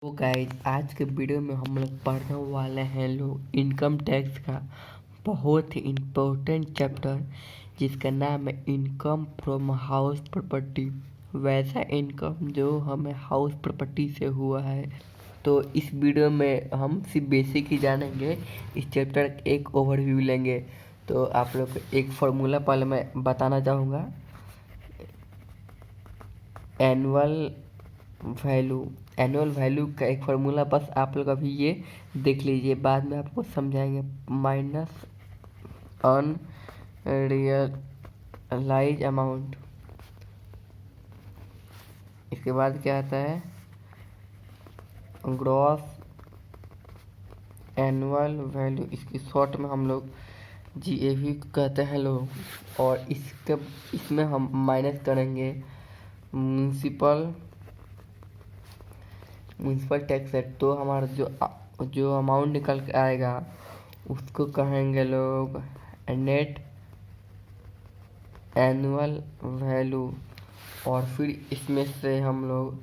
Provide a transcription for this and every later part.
तो गाइज आज के वीडियो में हम लोग पढ़ने वाले हैं लोग इनकम टैक्स का बहुत ही इम्पोर्टेंट चैप्टर जिसका नाम है इनकम फ्रॉम हाउस प्रॉपर्टी। वैसा इनकम जो हमें हाउस प्रॉपर्टी से हुआ है। तो इस वीडियो में हम सिर्फ बेसिक ही जानेंगे, इस चैप्टर का एक ओवरव्यू लेंगे। तो आप लोग को एक फार्मूला पहले मैं बताना चाहूँगा। एनुअल वैल्यू का एक फार्मूला बस आप लोग अभी ये देख लीजिए, बाद में आपको समझाएंगे। माइनस अनरियलाइज अमाउंट, इसके बाद क्या आता है ग्रॉस एनुअल वैल्यू, इसकी शॉर्ट में हम लोग GAV कहते हैं लोग। और इसमें हम माइनस करेंगे म्यूनसिपल टैक्स है। तो हमारा जो अमाउंट निकल के आएगा उसको कहेंगे लोग नेट एनुअल वैल्यू। और फिर इसमें से हम लोग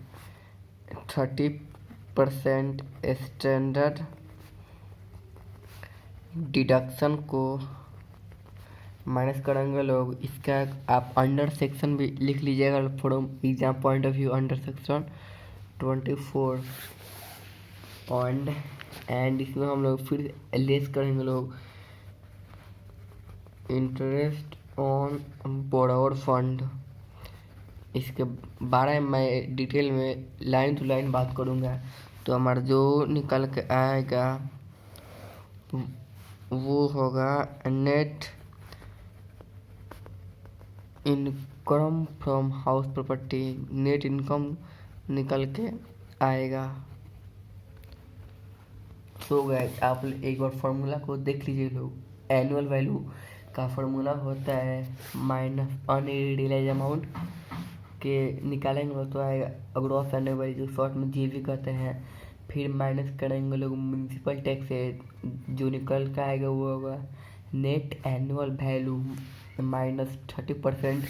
30% स्टैंडर्ड डिडक्शन को माइनस करेंगे लोग। इसका आप अंडर सेक्शन भी लिख लीजिएगा from exam point of view, under section 24 and इसमें हम लोग फिर लेस करेंगे लोग इंटरेस्ट ऑन बोरोवर फंड। इसके बारे में मैं डिटेल में लाइन टू लाइन बात करूँगा। तो हमारा जो निकल के आएगा वो होगा net income from house property. Net income निकल के आएगा। तो गाइस आप एक बार फार्मूला को देख लीजिए लोग। एनुअल वैल्यू का फार्मूला होता है माइनस अनरियलाइज अमाउंट के निकालेंगे तो आएगा ग्रॉस एनुअल वैल्यू, शॉर्ट में GAV कहते हैं। फिर माइनस करेंगे लोग म्यूनसिपल टैक्स से, जो निकल के आएगा वो होगा net annual value minus 30%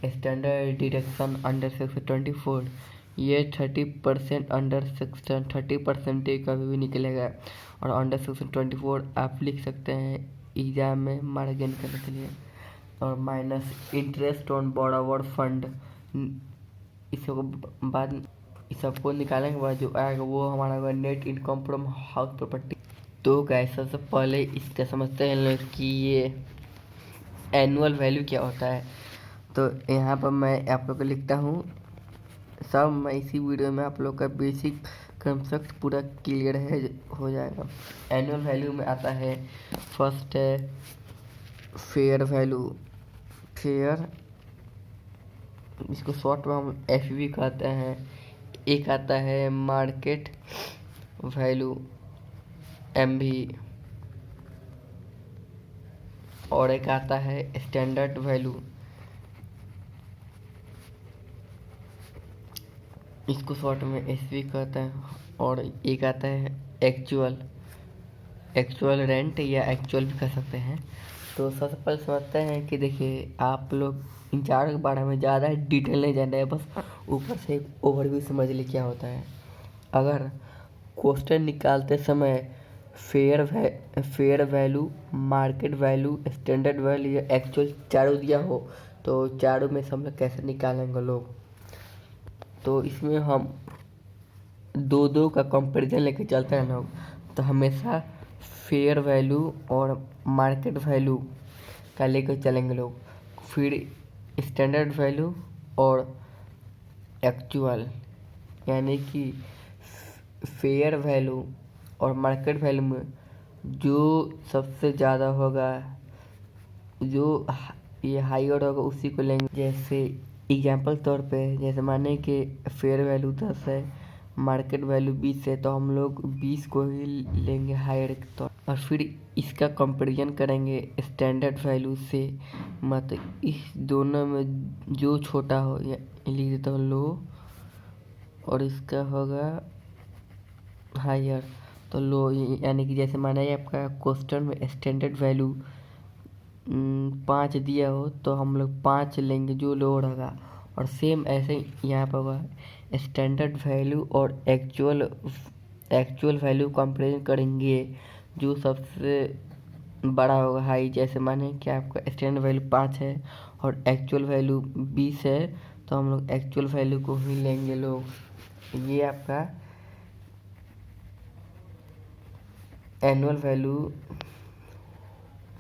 standard deduction under section 24। ये 30% अंडर सेक्शन 30% कभी भी निकलेगा। और अंडर सेक्शन 24 आप लिख सकते हैं एग्जाम में मार्जिन करने के लिए। और minus interest on borrower fund, इसको बाद इस सबको निकालने के बाद जो आएगा वो हमारा होगा net income from house property. तो गाइस सबसे पहले इसका समझते हैं लोग कि ये एनुअल वैल्यू क्या होता है। तो यहाँ पर मैं आप लोग को लिखता हूँ सब, मैं इसी वीडियो में आप लोग का बेसिक कंसेप्ट पूरा क्लियर है हो जाएगा। एनुअल वैल्यू में आता है फर्स्ट है फेयर वैल्यू। फेयर, इसको शॉर्ट में हम FV कहते हैं। एक आता है मार्केट वैल्यू MV, और एक आता है स्टैंडर्ड वैल्यू, इसको शॉर्ट में SV कहते हैं। और एक आता है एक्चुअल रेंट या एक्चुअल भी कह सकते हैं। तो सबसे पहले समझते हैं कि देखिए आप लोग इन चारों के बारे में ज़्यादा डिटेल नहीं जान रहे हैं, बस ऊपर से एक ओवरव्यू समझ लीजिए क्या होता है। अगर क्वेश्चन निकालते समय fair value, market value, standard value या एक्चुअल चारों दिया हो तो चारों में से हम लोग कैसे निकालेंगे लोग। तो इसमें हम दो का कंपैरिजन लेके चलते हैं लोग। तो हमेशा फेयर वैल्यू और मार्केट वैल्यू का लेकर चलेंगे लोग, फिर स्टैंडर्ड वैल्यू और एक्चुअल, यानी कि फेयर वैल्यू और मार्केट वैल्यू में जो सबसे ज़्यादा होगा, जो ये हाईयर होगा उसी को लेंगे। जैसे एग्जांपल तौर पे, जैसे माने कि फेयर वैल्यू 10 है, मार्केट वैल्यू 20 है, तो हम लोग 20 को ही लेंगे हायर के तौर। और फिर इसका कंपैरिजन करेंगे स्टैंडर्ड वैल्यू से, मतलब इस दोनों में जो छोटा हो या लिख देता हूँ लो, और इसका होगा हायर तो लो। यानी कि जैसे माना है आपका क्वेश्चन में स्टैंडर्ड वैल्यू 5 दिया हो तो हम लोग 5 लेंगे जो लोअर होगा। और सेम ऐसे ही यहाँ पर होगा स्टैंडर्ड वैल्यू और एक्चुअल एक्चुअल वैल्यू कंपेरिजन करेंगे, जो सबसे बड़ा होगा हाई। जैसे माने कि आपका स्टैंडर्ड वैल्यू 5 है और एक्चुअल वैल्यू 20 है, तो हम लोग एक्चुअल वैल्यू को ही लेंगे लोग। ये आपका एनुअल वैल्यू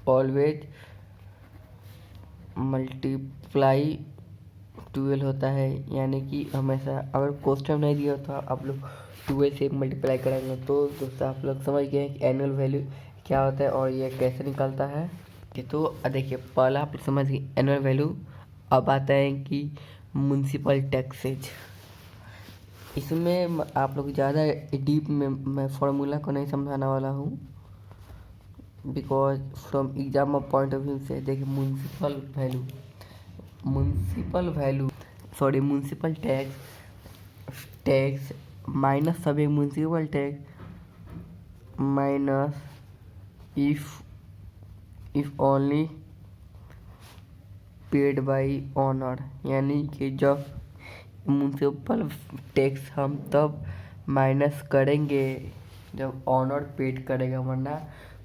ऑलवेज मल्टीप्लाई 12 होता है, यानी कि हमेशा अगर क्वेश्चन नहीं दिया तो आप लोग 12 से मल्टीप्लाई करेंगे। तो दोस्तों आप लोग समझ गए कि एनुअल वैल्यू क्या होता है और ये कैसे निकलता है। तो देखिए, पहला आप समझ गए एनुअल वैल्यू। अब आता है कि म्युनिसिपल टैक्सेज। इसमें आप लोग ज़्यादा डीप में मैं फार्मूला को नहीं समझाने वाला हूँ, because from exam point of view से देखिए, म्युनिसिपल टैक्स माइनस सभी municipal tax minus if only paid by owner, यानी कि जब म्युनिसिपल टैक्स हम तब माइनस करेंगे जब ऑनर पेड करेगा, वरना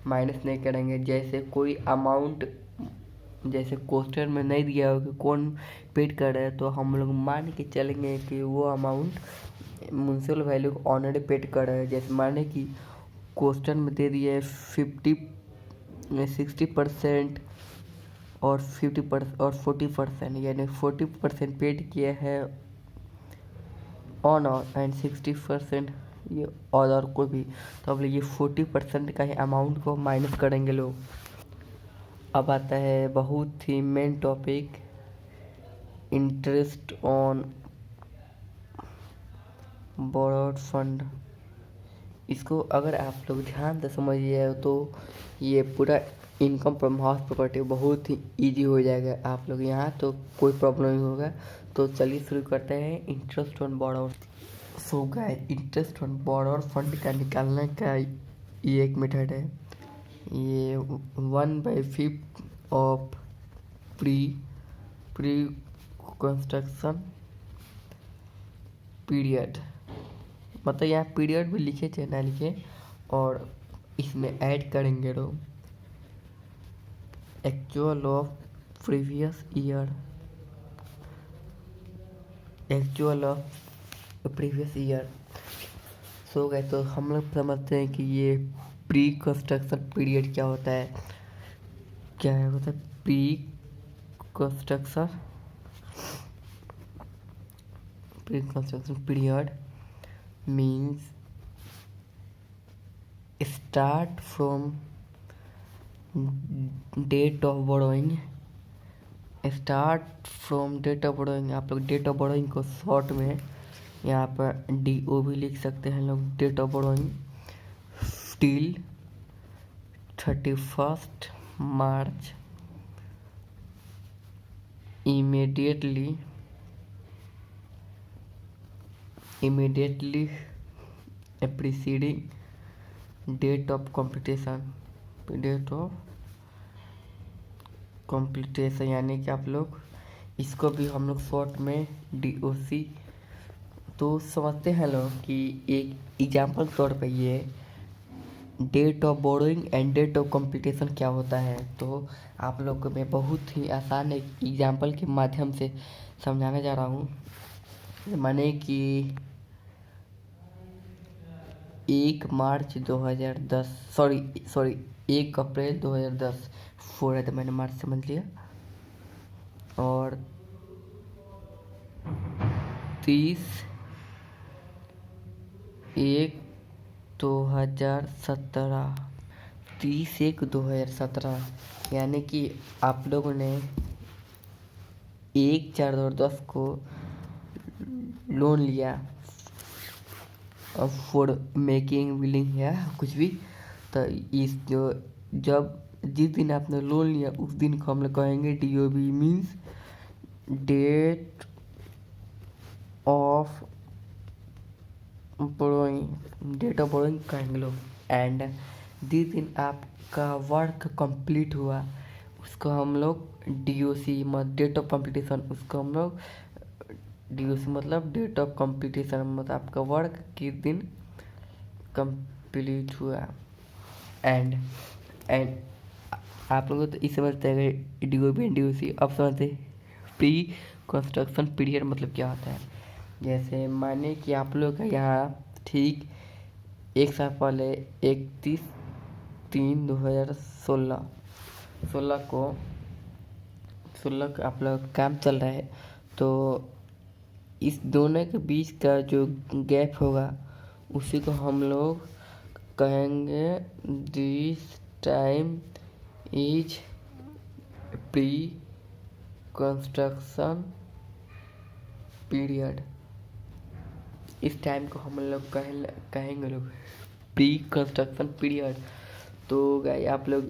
माइनस नहीं करेंगे। जैसे कोई अमाउंट, जैसे क्वेश्चन में नहीं दिया हो कि कौन पेड कर रहा है, तो हम लोग मान के चलेंगे कि वो अमाउंट म्युनिसिपल वैल्यू को ऑनर पेड कर रहा है। जैसे माने कि क्वेश्चन में दे दिया है 60% और 50% और 40%, यानी 40% पेड किया है ऑनर एंड 60% ये अदर को भी। तो अब ये 40% का ही अमाउंट को माइनस करेंगे लोग। अब आता है बहुत ही main topic, interest on borrowed fund. इसको अगर आप लोग ध्यान से समझिए तो ये पूरा इनकम फ्रॉम हाउस प्रॉपर्टी बहुत ही इजी हो जाएगा आप लोग यहाँ, तो कोई प्रॉब्लम नहीं होगा। तो चलिए शुरू करते हैं interest on borrowed. So guys, interest on borrowed fund का निकालने का ये एक मेथड है। ये 1/5 ऑफ प्री कंस्ट्रक्शन पीरियड, मतलब यहाँ पीरियड भी लिखे थे ना लिखे, और इसमें ऐड करेंगे लोग एक्चुअल ऑफ प्रीवियस ईयर। सो गए, तो हम लोग समझते हैं कि ये प्री कंस्ट्रक्शन पीरियड क्या होता है। Pre construction period means start from date of borrowing. आप लोग डेट ऑफ बोरोइंग को शॉर्ट में यहाँ पर DO भी लिख सकते हैं लोग। Date of borrowing till 31 March immediately preceding date of completion, यानी कि आप लोग इसको भी हम लोग शॉर्ट में DOC। तो समझते हैं लोग कि एक एग्जाम्पल के तौर पे ये date of borrowing and date of completion क्या होता है। तो आप लोग को मैं बहुत ही आसान एक एग्जाम्पल के माध्यम से समझाने जा रहा हूँ। माने कि 1 अप्रैल 2010 4 है, तो मैंने मार्च समझ लिया, और 30/1/2017, यानी कि आप लोगों ने 1/4/2010 को लोन लिया फॉर मेकिंग बिल्डिंग या कुछ भी। तो इस जिस दिन आपने लोन लिया उस दिन को हम लोग कहेंगे DOB, means date of borrowing कहेंगे लोग। एंड जिस दिन आपका वर्क कंप्लीट हुआ उसको हम लोग DOC मतलब डेट ऑफ कंप्लीटेशन, उसको हम लोग DOC मतलब डेट ऑफ कंप्लीटेशन, मतलब आपका वर्क किस दिन कंप्लीट हुआ। एंड एंड आप लोगों को तो इस समझते हैं DOP एंड DOC, अब समझते प्री कंस्ट्रक्शन पीरियड मतलब क्या होता है। जैसे माने कि आप लोग का यहाँ ठीक एक साल पहले 31/3/2016 को आप लोग काम चल रहा है, तो इस दोनों के बीच का जो गैप होगा उसी को हम लोग कहेंगे this time is pre construction period. इस टाइम को हम लोग कहेंगे लोग प्री कंस्ट्रक्शन पीरियड। तो गाइस आप लोग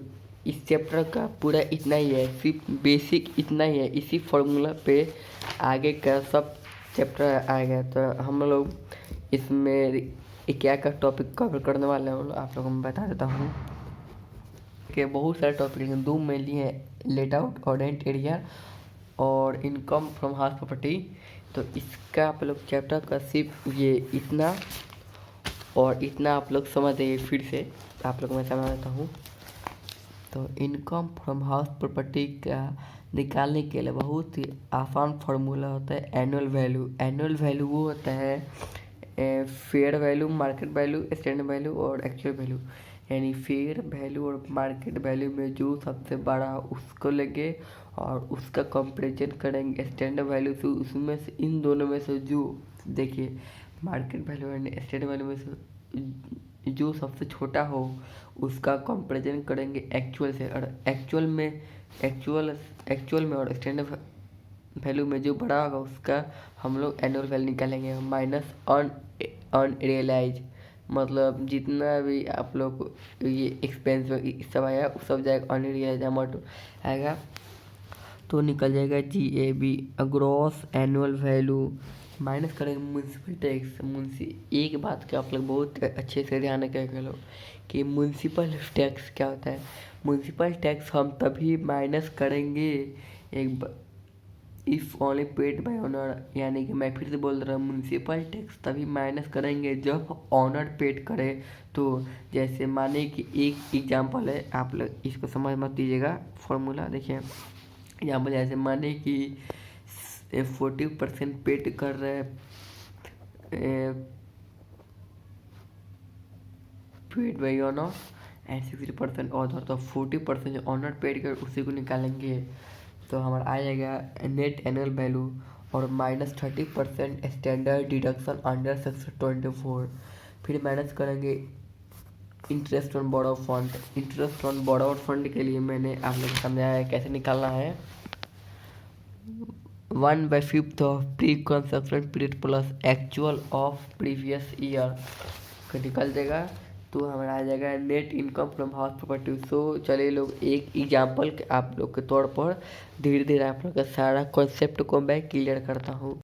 इस चैप्टर का पूरा इतना ही है, सिर्फ बेसिक इतना ही है। इसी फॉर्मूला पे आगे का सब चैप्टर आएगा। तो हम लोग इसमें क्या क्या टॉपिक कवर करने वाले हैं आप लोगों को मैं बता देता हूँ कि बहुत सारे टॉपिक हैं। दो मेनली हैं, लेट आउट और रेंट एरिया और इनकम फ्रॉम हाउस प्रॉपर्टी। तो इसका आप लोग चैप्टर का सिर्फ ये इतना और इतना आप लोग समझ जाइए। फिर से आप लोग मैं समझा देता हूँ। तो इनकम फ्रॉम हाउस प्रॉपर्टी का निकालने के लिए बहुत ही आसान फार्मूला होता है एनुअल वैल्यू। एनुअल वैल्यू वो होता है fair value, market value, standard value और एक्चुअल वैल्यू। यानी फेयर वैल्यू और मार्केट वैल्यू में जो सबसे बड़ा उसको लेंगे और उसका कंपैरिजन करेंगे स्टैंडर्ड वैल्यू से। उसमें से इन दोनों में से जो देखिए market value and standard value में से जो सबसे छोटा हो उसका कंपैरिजन करेंगे एक्चुअल से। और एक्चुअल में और स्टैंडर्ड वैल्यू में जो बड़ा होगा उसका हम लोग एनुअल वैल्यू निकालेंगे। माइनस अनरियलाइज मतलब जितना भी आप लोग को ये एक्सपेंस सब आया वो सब जाएगा, अनरियलाइज अमाउंट आएगा तो निकल जाएगा GAB gross annual value. Minus करेंगे म्यूनसिपल टैक्स। एक बात का आप लोग बहुत अच्छे से ध्यान रखेंगे लोग कि म्यूनसिपल टैक्स क्या होता है। म्यूनसिपल टैक्स हम तभी माइनस करेंगे if only paid by honour. यानी कि मैं फिर से बोल रहा हूँ म्यूनसिपल टैक्स तभी माइनस करेंगे जब ऑनर पेड करे। तो जैसे माने कि एक एग्जांपल है, आप लोग इसको समझ मत दीजिएगा फॉर्मूला। देखिए एग्जाम्पल जैसे माने कि 40% पेड कर रहे हैं paid by owner and 60% owner. तो 40% जो ऑनर पेड कर उसी को निकालेंगे तो हमारा आ जाएगा नेट एनुअल वैल्यू और minus 30% standard deduction under section 24। फिर माइनस करेंगे interest on borrow fund. Interest on borrow fund के लिए मैंने आप लोग को समझाया है कैसे निकालना है। 1/5 of pre construction period plus actual of previous year का निकल जाएगा तो हमारा आ जाएगा net income from house property. So चलिए लोग एक एग्जांपल के आप लोग के तौर पर धीरे धीरे आप लोग का सारा कॉन्सेप्ट को मैं क्लियर करता हूँ।